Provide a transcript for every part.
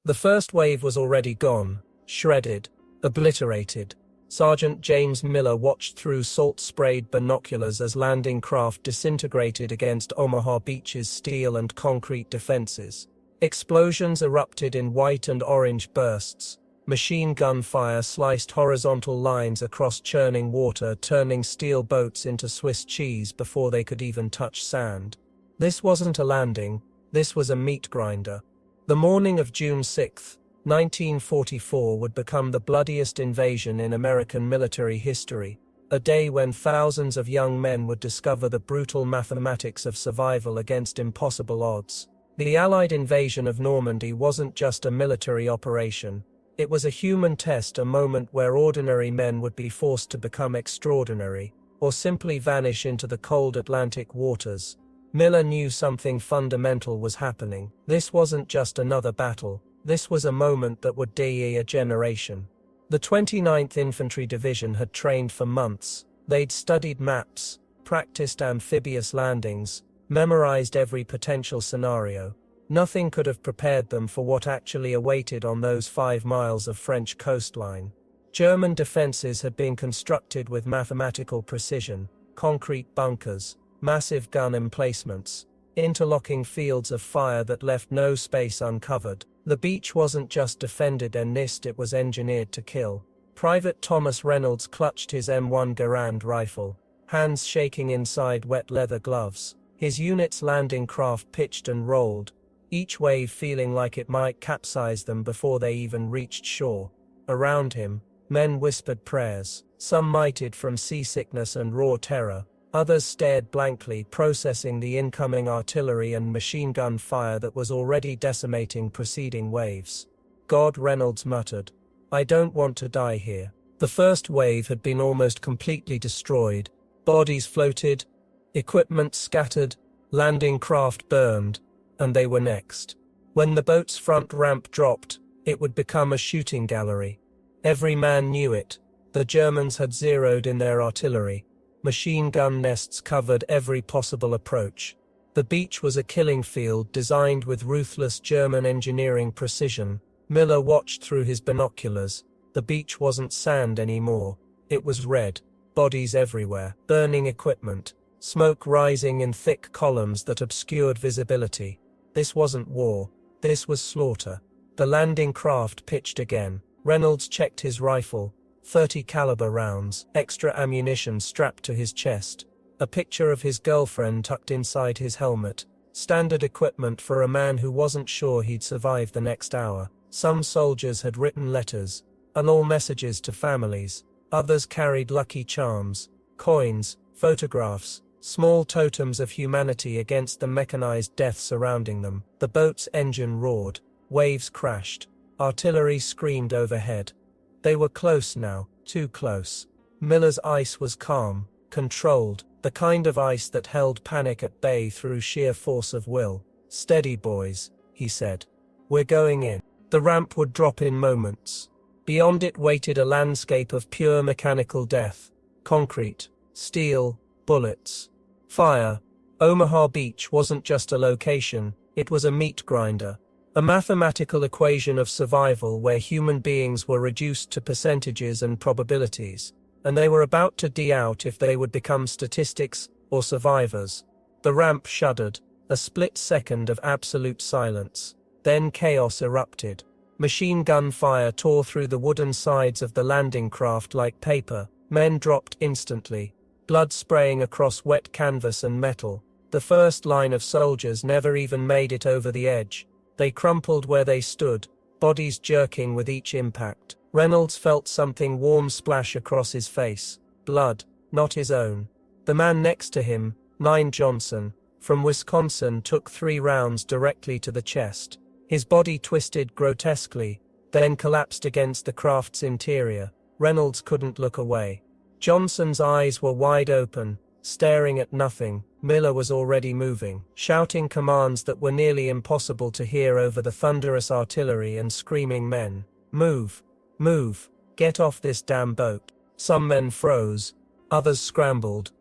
The first wave was already gone, shredded, obliterated. Sergeant James Miller watched through salt-sprayed binoculars as landing craft disintegrated against Omaha Beach's steel and concrete defenses. Explosions erupted in white and orange bursts. Machine gun fire sliced horizontal lines across churning water, turning steel boats into Swiss cheese before they could even touch sand. This wasn't a landing, this was a meat grinder. The morning of June 6, 1944 would become the bloodiest invasion in American military history, a day when thousands of young men would discover the brutal mathematics of survival against impossible odds. The Allied invasion of Normandy wasn't just a military operation. It was a human test, a moment where ordinary men would be forced to become extraordinary, or simply vanish into the cold Atlantic waters. Miller knew something fundamental was happening. This wasn't just another battle. This was a moment that would derail a generation. The 29th Infantry Division had trained for months. They'd studied maps, practiced amphibious landings, memorized every potential scenario. Nothing could have prepared them for what actually awaited on those 5 miles of French coastline. German defenses had been constructed with mathematical precision: concrete bunkers, massive gun emplacements, interlocking fields of fire that left no space uncovered. The beach wasn't just defended and NIST, it was engineered to kill. Private Thomas Reynolds clutched his M1 Garand rifle, hands shaking inside wet leather gloves. His unit's landing craft pitched and rolled, each wave feeling like it might capsize them before they even reached shore. Around him, men whispered prayers. Some mitred from seasickness and raw terror. Others stared blankly, processing the incoming artillery and machine gun fire that was already decimating preceding waves. "God," Reynolds muttered. "I don't want to die here." The first wave had been almost completely destroyed. Bodies floated, equipment scattered, landing craft burned, and they were next. When the boat's front ramp dropped, it would become a shooting gallery. Every man knew it. The Germans had zeroed in their artillery. Machine gun nests covered every possible approach. The beach was a killing field designed with ruthless German engineering precision. Miller watched through his binoculars. The beach wasn't sand anymore. It was red. Bodies everywhere. Burning equipment. Smoke rising in thick columns that obscured visibility. This wasn't war. This was slaughter. The landing craft pitched again. Reynolds checked his rifle. 30 caliber rounds, extra ammunition strapped to his chest, a picture of his girlfriend tucked inside his helmet. Standard equipment for a man who wasn't sure he'd survive the next hour. Some soldiers had written letters, and all messages to families. Others carried lucky charms, coins, photographs, small totems of humanity against the mechanized death surrounding them. The boat's engine roared. Waves crashed. Artillery screamed overhead. They were close now, too close. Miller's ice was calm, controlled, the kind of ice that held panic at bay through sheer force of will. "Steady, boys," he said. "We're going in." The ramp would drop in moments. Beyond it waited a landscape of pure mechanical death. Concrete, steel, bullets, fire. Omaha Beach wasn't just a location, it was a meat grinder. A mathematical equation of survival where human beings were reduced to percentages and probabilities, and they were about to die out if they would become statistics or survivors. The ramp shuddered, a split second of absolute silence. Then chaos erupted. Machine gun fire tore through the wooden sides of the landing craft like paper. Men dropped instantly, blood spraying across wet canvas and metal. The first line of soldiers never even made it over the edge. They crumpled where they stood, bodies jerking with each impact. Reynolds felt something warm splash across his face. Blood, not his own. The man next to him, Nine Johnson, from Wisconsin, took 3 rounds directly to the chest. His body twisted grotesquely, then collapsed against the craft's interior. Reynolds couldn't look away. Johnson's eyes were wide open, staring at nothing. Miller was already moving, shouting commands that were nearly impossible to hear over the thunderous artillery and screaming men. "Move! Move! Get off this damn boat!" Some men froze, others scrambled.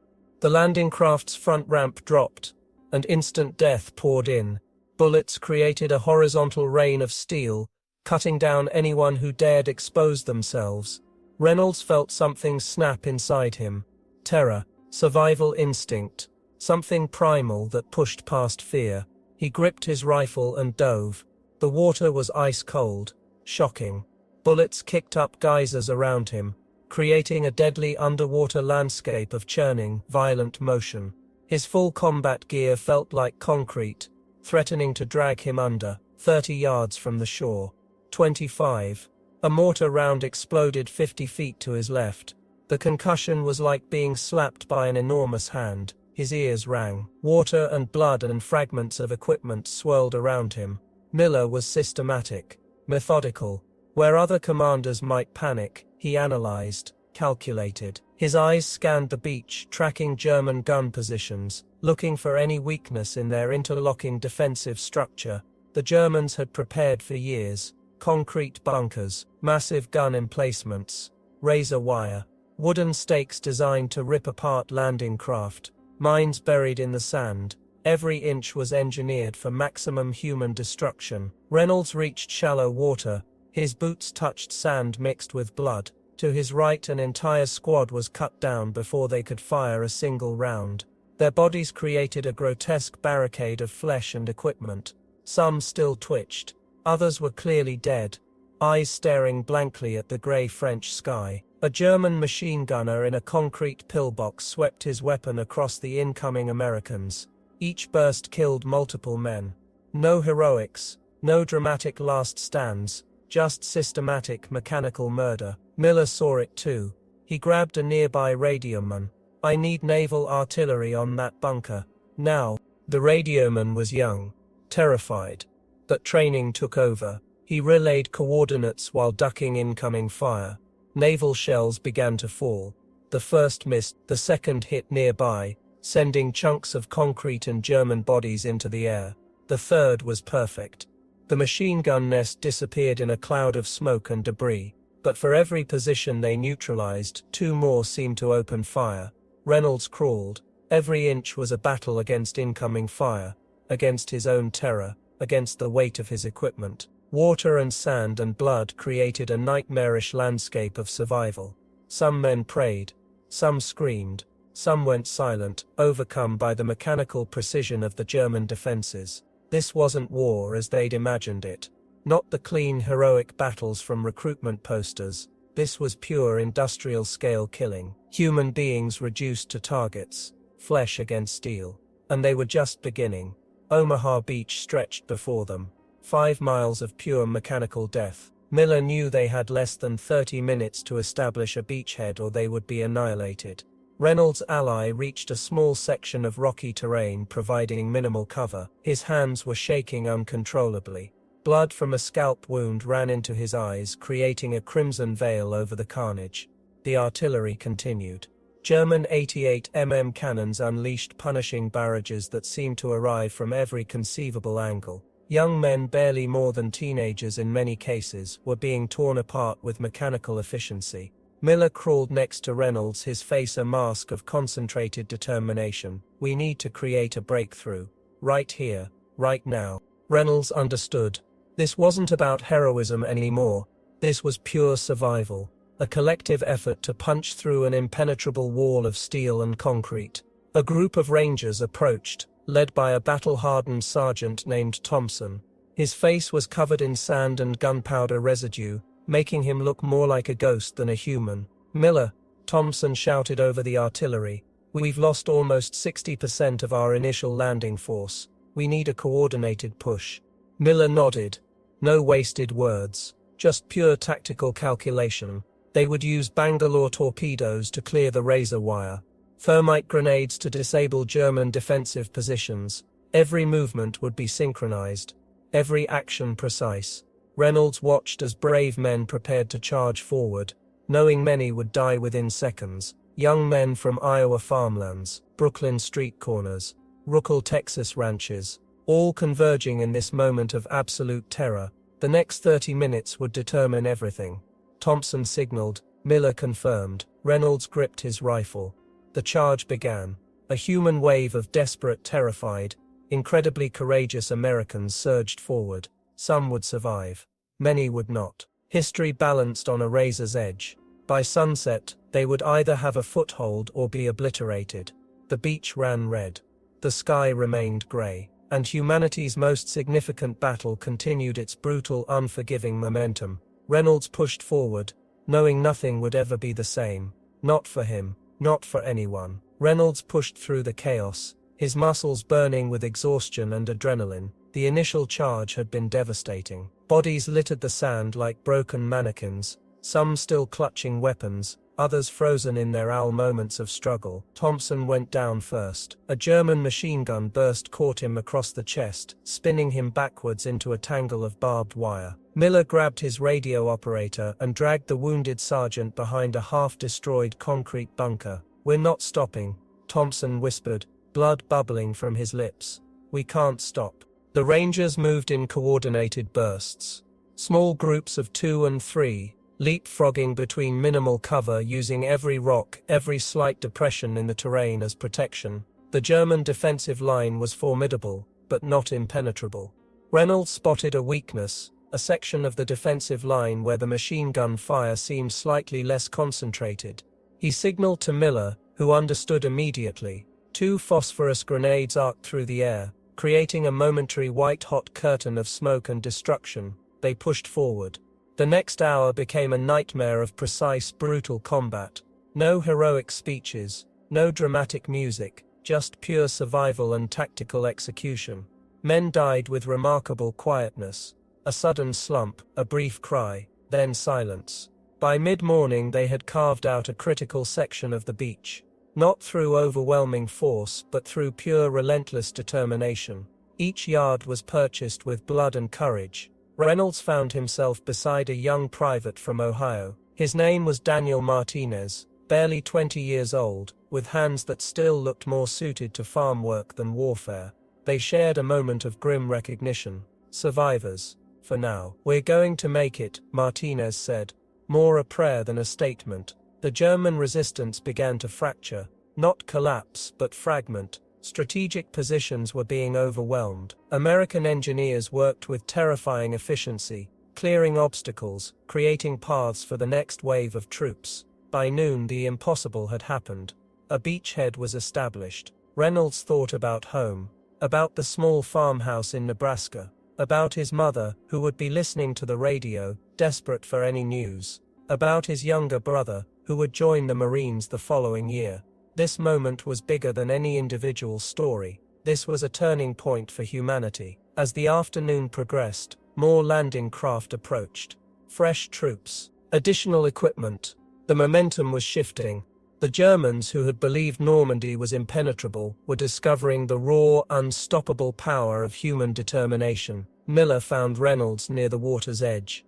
The landing craft's front ramp dropped, and instant death poured in. Bullets created a horizontal rain of steel, cutting down anyone who dared expose themselves. Reynolds felt something snap inside him. Terror, survival instinct, something primal that pushed past fear. He gripped his rifle and dove. The water was ice cold, shocking. Bullets kicked up geysers around him, creating a deadly underwater landscape of churning, violent motion. His full combat gear felt like concrete, threatening to drag him under, 30 yards from the shore. 25. A mortar round exploded 50 feet to his left. The concussion was like being slapped by an enormous hand. His ears rang. Water and blood and fragments of equipment swirled around him. Miller was systematic, methodical. Where other commanders might panic, he analyzed, calculated. His eyes scanned the beach, tracking German gun positions, looking for any weakness in their interlocking defensive structure. The Germans had prepared for years. Concrete bunkers, massive gun emplacements, razor wire, wooden stakes designed to rip apart landing craft, mines buried in the sand. Every inch was engineered for maximum human destruction. Reynolds reached shallow water. His boots touched sand mixed with blood. To his right, an entire squad was cut down before they could fire a single round. Their bodies created a grotesque barricade of flesh and equipment. Some still twitched. Others were clearly dead, eyes staring blankly at the grey French sky. A German machine gunner in a concrete pillbox swept his weapon across the incoming Americans. Each burst killed multiple men. No heroics, no dramatic last stands, just systematic mechanical murder. Miller saw it too. He grabbed a nearby radioman. "I need naval artillery on that bunker. Now." The radioman was young, terrified. But training took over. He relayed coordinates while ducking incoming fire. Naval shells began to fall. The first missed, the second hit nearby, sending chunks of concrete and German bodies into the air. The third was perfect. The machine gun nest disappeared in a cloud of smoke and debris. But for every position they neutralized, 2 more seemed to open fire. Reynolds crawled. Every inch was a battle against incoming fire, against his own terror, against the weight of his equipment. Water and sand and blood created a nightmarish landscape of survival. Some men prayed, some screamed, some went silent, overcome by the mechanical precision of the German defenses. This wasn't war as they'd imagined it. Not the clean, heroic battles from recruitment posters. This was pure industrial-scale killing. Human beings reduced to targets, flesh against steel. And they were just beginning. Omaha Beach stretched before them. 5 miles of pure mechanical death. Miller knew they had less than 30 minutes to establish a beachhead or they would be annihilated. Reynolds' ally reached a small section of rocky terrain providing minimal cover. His hands were shaking uncontrollably. Blood from a scalp wound ran into his eyes, creating a crimson veil over the carnage. The artillery continued. German 88mm cannons unleashed punishing barrages that seemed to arrive from every conceivable angle. Young men, barely more than teenagers in many cases, were being torn apart with mechanical efficiency. Miller crawled next to Reynolds, his face a mask of concentrated determination. "We need to create a breakthrough. Right here, right now." Reynolds understood. This wasn't about heroism anymore. This was pure survival. A collective effort to punch through an impenetrable wall of steel and concrete. A group of Rangers approached, led by a battle-hardened sergeant named Thompson. His face was covered in sand and gunpowder residue, making him look more like a ghost than a human. "Miller," Thompson shouted over the artillery, "we've lost almost 60% of our initial landing force. We need a coordinated push." Miller nodded. No wasted words, just pure tactical calculation. They would use Bangalore torpedoes to clear the razor wire, thermite grenades to disable German defensive positions. Every movement would be synchronized, every action precise. Reynolds watched as brave men prepared to charge forward, knowing many would die within seconds. Young men from Iowa farmlands, Brooklyn street corners, Ruckle, Texas ranches, all converging in this moment of absolute terror. The next 30 minutes would determine everything. Thompson signaled, Miller confirmed. Reynolds gripped his rifle. The charge began. A human wave of desperate, terrified, incredibly courageous Americans surged forward. Some would survive. many would not. History balanced on a razor's edge. By sunset, they would either have a foothold or be obliterated. The beach ran red. The sky remained grey. And humanity's most significant battle continued its brutal, unforgiving momentum. Reynolds pushed forward, knowing nothing would ever be the same. Not for him, not for anyone. Reynolds pushed through the chaos, his muscles burning with exhaustion and adrenaline. The initial charge had been devastating. Bodies littered the sand like broken mannequins, some still clutching weapons, others frozen in their moments of struggle. Thompson went down first. A German machine gun burst caught him across the chest, spinning him backwards into a tangle of barbed wire. Miller grabbed his radio operator and dragged the wounded sergeant behind a half-destroyed concrete bunker. "We're not stopping," Thompson whispered, blood bubbling from his lips. "We can't stop." The Rangers moved in coordinated bursts. Small groups of 2 and 3, leapfrogging between minimal cover, using every rock, every slight depression in the terrain as protection. The German defensive line was formidable, but not impenetrable. Reynolds spotted a weakness, a section of the defensive line where the machine gun fire seemed slightly less concentrated. He signaled to Miller, who understood immediately. 2 phosphorus grenades arced through the air, creating a momentary white-hot curtain of smoke and destruction. They pushed forward. The next hour became a nightmare of precise, brutal combat. No heroic speeches, no dramatic music, just pure survival and tactical execution. Men died with remarkable quietness. A sudden slump, a brief cry, then silence. By mid-morning they had carved out a critical section of the beach. Not through overwhelming force, but through pure, relentless determination. Each yard was purchased with blood and courage. Reynolds found himself beside a young private from Ohio. His name was Daniel Martinez, barely 20 years old, with hands that still looked more suited to farm work than warfare. They shared a moment of grim recognition. Survivors. For now. "We're going to make it," Martinez said, more a prayer than a statement. The German resistance began to fracture, not collapse but fragment. Strategic positions were being overwhelmed. American engineers worked with terrifying efficiency, clearing obstacles, creating paths for the next wave of troops. By noon the impossible had happened. A beachhead was established. Reynolds thought about home, about the small farmhouse in Nebraska, about his mother, who would be listening to the radio, desperate for any news, about his younger brother, who would join the Marines the following year. This moment was bigger than any individual story. This was a turning point for humanity. As the afternoon progressed, more landing craft approached. Fresh troops, additional equipment. The momentum was shifting. The Germans, who had believed Normandy was impenetrable, were discovering the raw, unstoppable power of human determination. Miller found Reynolds near the water's edge.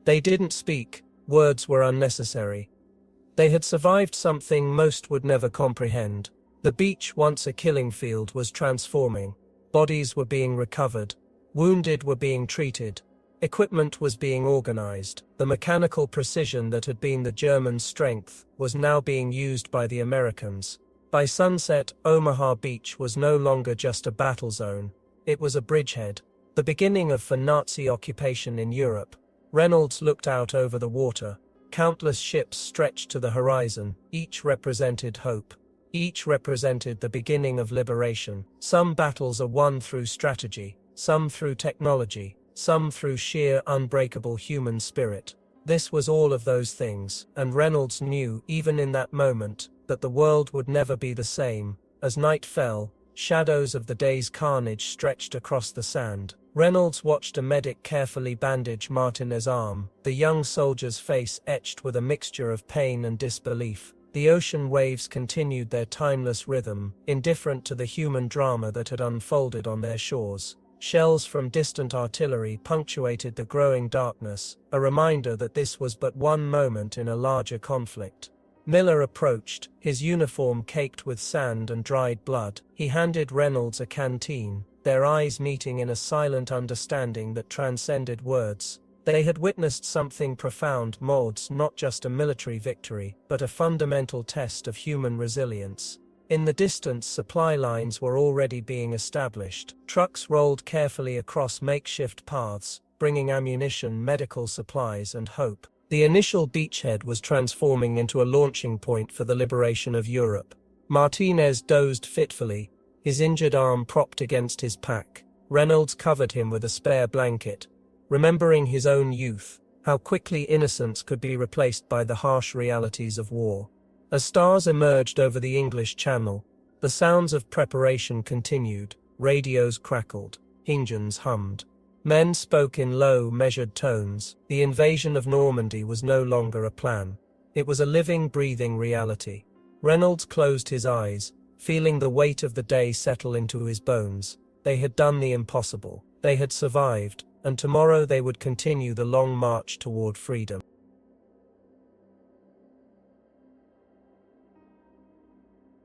They didn't speak. Words were unnecessary. They had survived something most would never comprehend. The beach, once a killing field, was transforming. Bodies were being recovered. Wounded were being treated. Equipment was being organized. The mechanical precision that had been the German strength was now being used by the Americans. By sunset, Omaha Beach was no longer just a battle zone. It was a bridgehead, the beginning of the Nazi occupation in Europe. Reynolds looked out over the water. Countless ships stretched to the horizon. Each represented hope. Each represented the beginning of liberation. Some battles are won through strategy, some through technology, some through sheer, unbreakable human spirit. This was all of those things, and Reynolds knew, even in that moment, that the world would never be the same. As night fell, shadows of the day's carnage stretched across the sand. Reynolds watched a medic carefully bandage Martinez's arm, the young soldier's face etched with a mixture of pain and disbelief. The ocean waves continued their timeless rhythm, indifferent to the human drama that had unfolded on their shores. Shells from distant artillery punctuated the growing darkness, a reminder that this was but one moment in a larger conflict. Miller approached, his uniform caked with sand and dried blood. He handed Reynolds a canteen, their eyes meeting in a silent understanding that transcended words. They had witnessed something profound. Mods, not just a military victory, but a fundamental test of human resilience. In the distance, supply lines were already being established. Trucks rolled carefully across makeshift paths, bringing ammunition, medical supplies, and hope. The initial beachhead was transforming into a launching point for the liberation of Europe. Martinez dozed fitfully, his injured arm propped against his pack. Reynolds covered him with a spare blanket, remembering his own youth, how quickly innocence could be replaced by the harsh realities of war. As stars emerged over the English Channel, the sounds of preparation continued. Radios crackled, engines hummed. Men spoke in low, measured tones. The invasion of Normandy was no longer a plan. It was a living, breathing reality. Reynolds closed his eyes, feeling the weight of the day settle into his bones. They had done the impossible. They had survived, and tomorrow they would continue the long march toward freedom.